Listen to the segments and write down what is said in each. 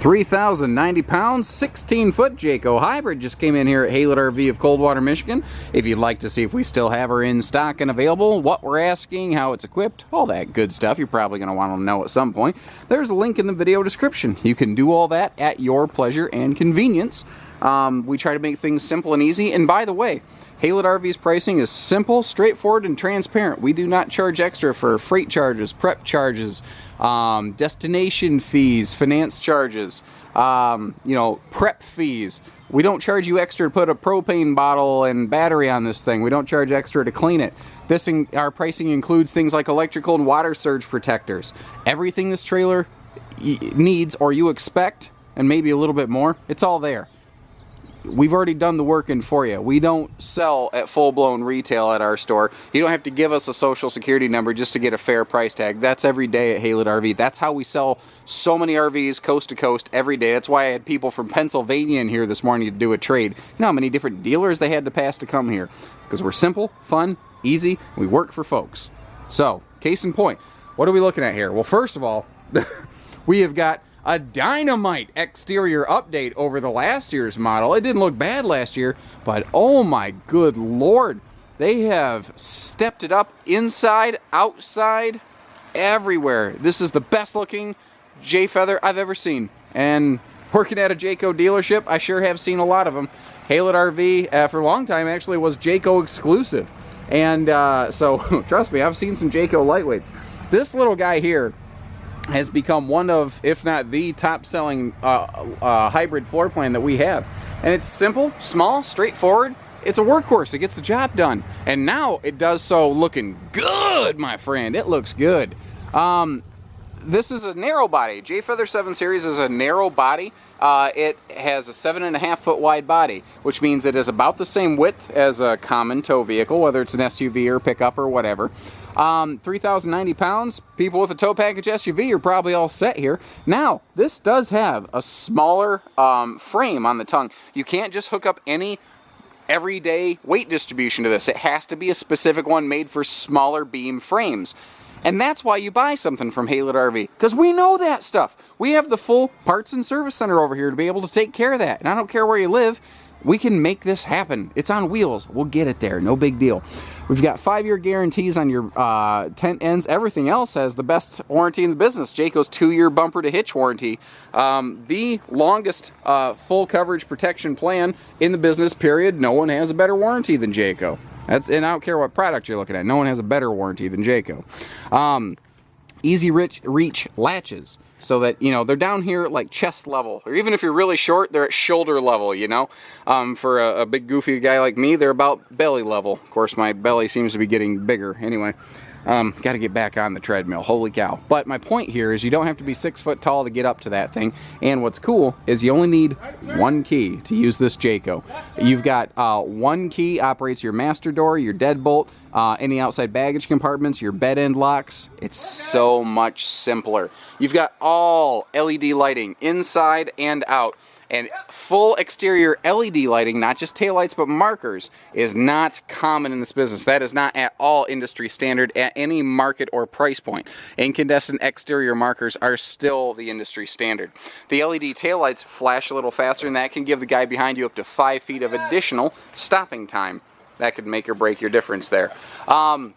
3,090 pounds, 16-foot Jayco hybrid just came in here at HaylettRV of Coldwater, Michigan. If you'd like to see if we still have her in stock and available, what we're asking, how it's equipped, all that good stuff you're probably going to want to know at some point, there's a link in the video description. You can do all that at your pleasure and convenience. We try to make things simple and easy. And by the way, HaylettRV's pricing is simple, straightforward, and transparent. We do not charge extra for freight charges, prep charges, destination fees, finance charges, prep fees. We don't charge you extra to put a propane bottle and battery on this thing. We don't charge extra to clean it. Our pricing includes things like electrical and water surge protectors. Everything this trailer needs, or you expect, and maybe a little bit more, it's all there. We've already done the work in for you. We don't sell at full-blown retail at our store. You don't have to give us a social security number just to get a fair price tag. That's every day at HaylettRV. That's how we sell so many RVs coast to coast every day. That's why I had people from Pennsylvania in here this morning to do a trade. You know how many different dealers they had to pass to come here? Because we're simple, fun, easy, we work for folks. So, case in point, what are we looking at here? Well, first of all, we have got a dynamite exterior update over the last year's model. It didn't look bad last year, but oh my good lord, they have stepped it up inside, outside, everywhere. This is the best looking J-Feather I've ever seen. And working at a Jayco dealership, I sure have seen a lot of them. HaylettRV, for a long time, actually was Jayco exclusive. And so, trust me, I've seen some Jayco lightweights. This little guy here has become one of, if not the top-selling hybrid floor plan that we have. And it's simple, small, straightforward. It's a workhorse. It gets the job done. And now it does so looking good, my friend. It looks good. This is a narrow body. J-Feather 7 Series is a narrow body. It has a 7.5 foot wide body, which means it is about the same width as a common tow vehicle, whether it's an SUV or pickup or whatever. 3,090 pounds. People with a tow package SUV are probably all set here. Now, this does have a smaller frame on the tongue. You can't just hook up any everyday weight distribution to this. It has to be a specific one made for smaller beam frames. And that's why you buy something from HaylettRV, because we know that stuff. We have the full parts and service center over here to be able to take care of that. And I don't care where you live, we can make this happen. It's on wheels. We'll get it there. No big deal. We've got 5-year guarantees on your tent ends. Everything else has the best warranty in the business. Jayco's 2-year bumper to hitch warranty. The longest full coverage protection plan in the business, period. No one has a better warranty than Jayco. And I don't care what product you're looking at. No one has a better warranty than Jayco. Easy reach latches, so that, you know, they're down here at like chest level, or even if you're really short, they're at shoulder level, you know. For a big goofy guy like me, they're about belly level. Of course, my belly seems to be getting bigger. Anyway, got to get back on the treadmill. Holy cow. But my point here is you don't have to be 6 foot tall to get up to that thing. And what's cool is you only need one key to use this Jayco. You've got one key operates your master door, your deadbolt, any outside baggage compartments, your bed end locks. It's so much simpler. You've got all LED lighting inside and out. And full exterior LED lighting, not just taillights but markers, is not common in this business. That is not at all industry standard at any market or price point. Incandescent exterior markers are still the industry standard. The LED taillights flash a little faster, and that can give the guy behind you up to 5 feet of additional stopping time. That could make or break your difference there. What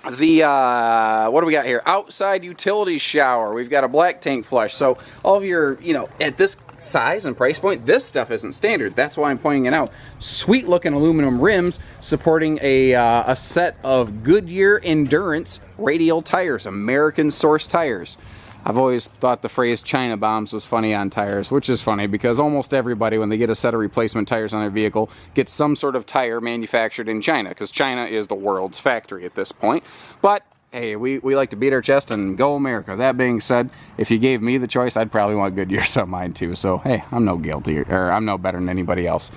do we got here? Outside utility shower. We've got a black tank flush. So all of your, you know, at this size and price point, this stuff isn't standard. That's why I'm pointing it out. Sweet looking aluminum rims supporting a set of Goodyear Endurance radial tires, American source tires. I've always thought the phrase China bombs was funny on tires, which is funny because almost everybody, when they get a set of replacement tires on their vehicle, gets some sort of tire manufactured in China, because China is the world's factory at this point. But hey, we like to beat our chest and go America. That being said, if you gave me the choice, I'd probably want Goodyears on mine too. So hey, I'm no better than anybody else.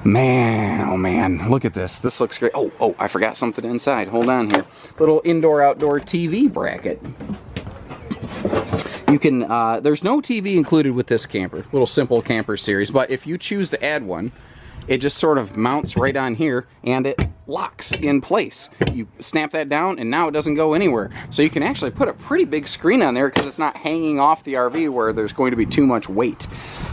Man, oh man, look at this. This looks great. Oh, I forgot something inside. Hold on here. Little indoor-outdoor TV bracket. You can, there's no TV included with this camper, little simple camper series, but if you choose to add one, it just sort of mounts right on here and it locks in place. You snap that down and now it doesn't go anywhere. So you can actually put a pretty big screen on there because it's not hanging off the RV where there's going to be too much weight.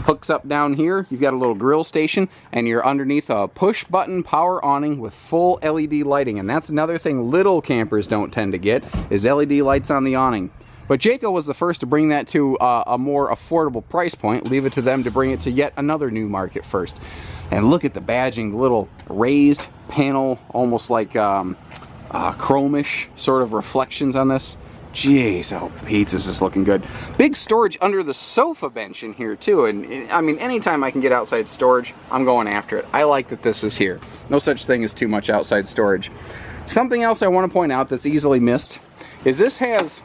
Hooks up down here, you've got a little grill station, and you're underneath a push button power awning with full LED lighting. And that's another thing little campers don't tend to get, is LED lights on the awning. But Jayco was the first to bring that to a more affordable price point. Leave it to them to bring it to yet another new market first. And look at the badging, the little raised panel, almost like chromish sort of reflections on this. Jeez, oh, Pete's, is this looking good. Big storage under the sofa bench in here too. And I mean, anytime I can get outside storage, I'm going after it. I like that this is here. No such thing as too much outside storage. Something else I want to point out that's easily missed is this has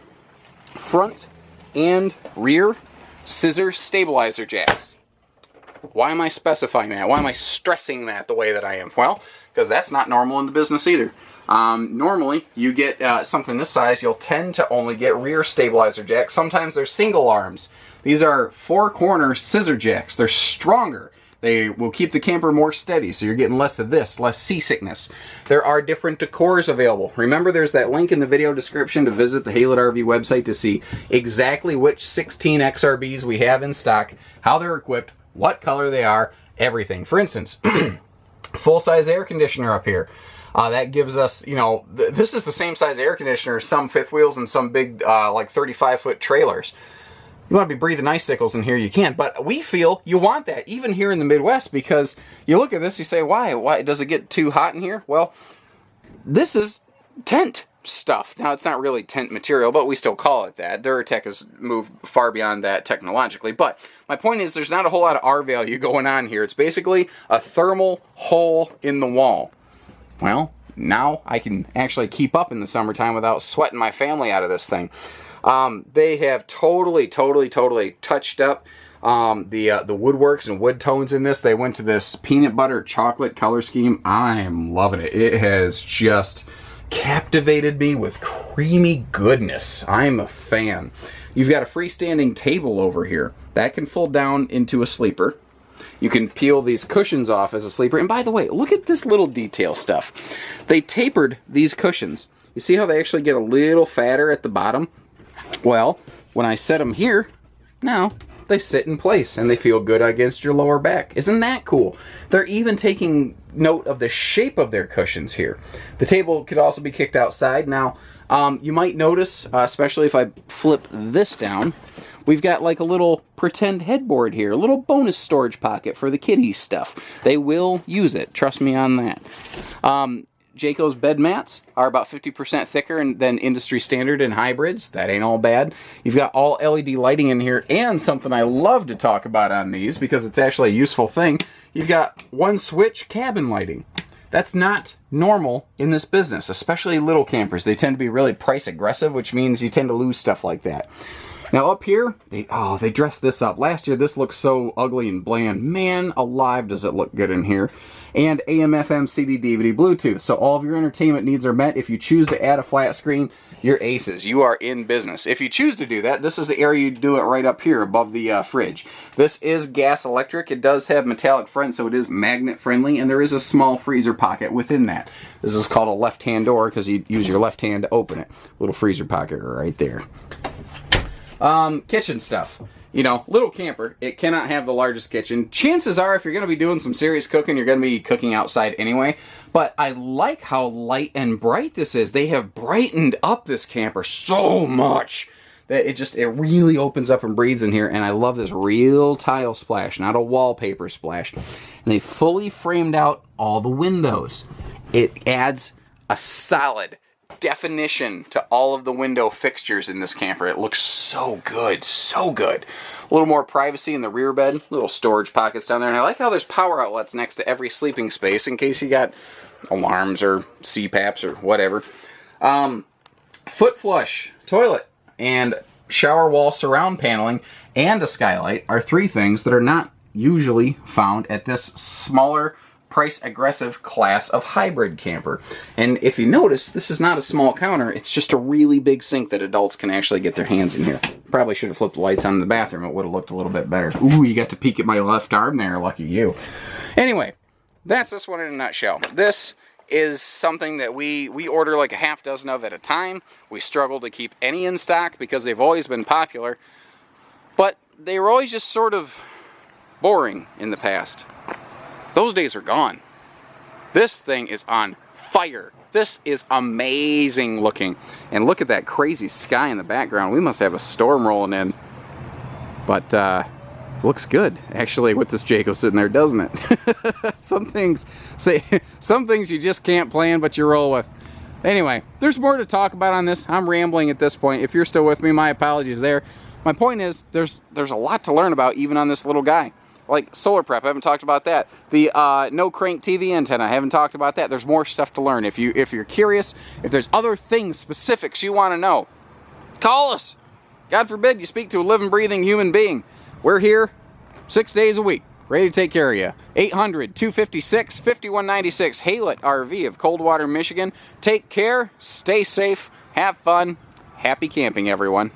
front and rear scissor stabilizer jacks. Why am I specifying that? Why am I stressing that the way that I am? Well, because that's not normal in the business either. Normally, you get something this size, you'll tend to only get rear stabilizer jacks. Sometimes they're single arms. These are 4-corner scissor jacks. They're stronger. They will keep the camper more steady, so you're getting less of this, less seasickness. There are different decors available. Remember, there's that link in the video description to visit the HaylettRV website to see exactly which 16 XRBs we have in stock, how they're equipped, what color they are, everything. For instance, full-size air conditioner up here. That gives us, you know, this is the same size air conditioner as some fifth wheels and some big, like 35-foot trailers. You want to be breathing icicles in here, you can. But we feel you want that, even here in the Midwest, because you look at this, you say, why? Why does it get too hot in here? Well, this is tent stuff. Now, it's not really tent material, but we still call it that. Duratec has moved far beyond that technologically. But my point is, there's not a whole lot of R value going on here. It's basically a thermal hole in the wall. Well, now I can actually keep up in the summertime without sweating my family out of this thing. They have totally touched up the woodworks and wood tones in this. They went to this peanut butter chocolate color scheme. I am loving it. It has just captivated me with creamy goodness. I'm a fan. You've got a freestanding table over here. That can fold down into a sleeper. You can peel these cushions off as a sleeper. And by the way, look at this little detail stuff. They tapered these cushions. You see how they actually get a little fatter at the bottom? Well, when I set them here, now they sit in place and they feel good against your lower back. Isn't that cool? They're even taking note of the shape of their cushions here. The table could also be kicked outside. Now, you might notice, especially if I flip this down, we've got like a little pretend headboard here, a little bonus storage pocket for the kiddies stuff. They will use it, trust me on that. Jayco's bed mats are about 50% thicker than industry standard in hybrids. That ain't all bad. You've got all LED lighting in here, and something I love to talk about on these because it's actually a useful thing. You've got one switch cabin lighting. That's not normal in this business, especially little campers. They tend to be really price aggressive, which means you tend to lose stuff like that. Now up here, they dressed this up. Last year, this looked so ugly and bland. Man alive, does it look good in here. And AM, FM, CD, DVD, Bluetooth. So all of your entertainment needs are met. If you choose to add a flat screen, you're aces. You are in business. If you choose to do that, this is the area you do it right up here above the fridge. This is gas electric. It does have metallic front, so it is magnet friendly, and there is a small freezer pocket within that. This is called a left-hand door because you use your left hand to open it. Little freezer pocket right there. Kitchen stuff. You know, little camper, it cannot have the largest kitchen. Chances are, if you're going to be doing some serious cooking, you're going to be cooking outside anyway. But I like how light and bright this is. They have brightened up this camper so much that it really opens up and breathes in here. And I love this real tile splash, not a wallpaper splash. And they fully framed out all the windows. It adds a solid definition to all of the window fixtures in this camper. It looks so good, so good. A little more privacy in the rear bed, little storage pockets down there, and I like how there's power outlets next to every sleeping space in case you got alarms or CPAPs or whatever. Foot flush, toilet, and shower wall surround paneling, and a skylight are three things that are not usually found at this smaller price-aggressive class of hybrid camper. And if you notice, this is not a small counter. It's just a really big sink that adults can actually get their hands in here. Probably should have flipped the lights on in the bathroom. It would have looked a little bit better. Ooh, you got to peek at my left arm there. Lucky you. Anyway, that's this one in a nutshell. This is something that we order like a half dozen of at a time. We struggle to keep any in stock because they've always been popular, but they were always just sort of boring in the past. Those days are gone. This thing is on fire. This is amazing looking. And look at that crazy sky in the background. We must have a storm rolling in. But looks good, actually, with this Jayco sitting there, doesn't it? Some things you just can't plan, but you roll with. Anyway, there's more to talk about on this. I'm rambling at this point. If you're still with me, my apologies there. My point is, there's a lot to learn about even on this little guy. Like solar prep, I haven't talked about that. The no crank TV antenna, I haven't talked about that. There's more stuff to learn. If you're curious, if there's other things, specifics you want to know, call us. God forbid you speak to a living, breathing human being. We're here 6 days a week, ready to take care of you. 800-256-5196, HaylettRV of Coldwater, Michigan. Take care, stay safe, have fun, happy camping, everyone.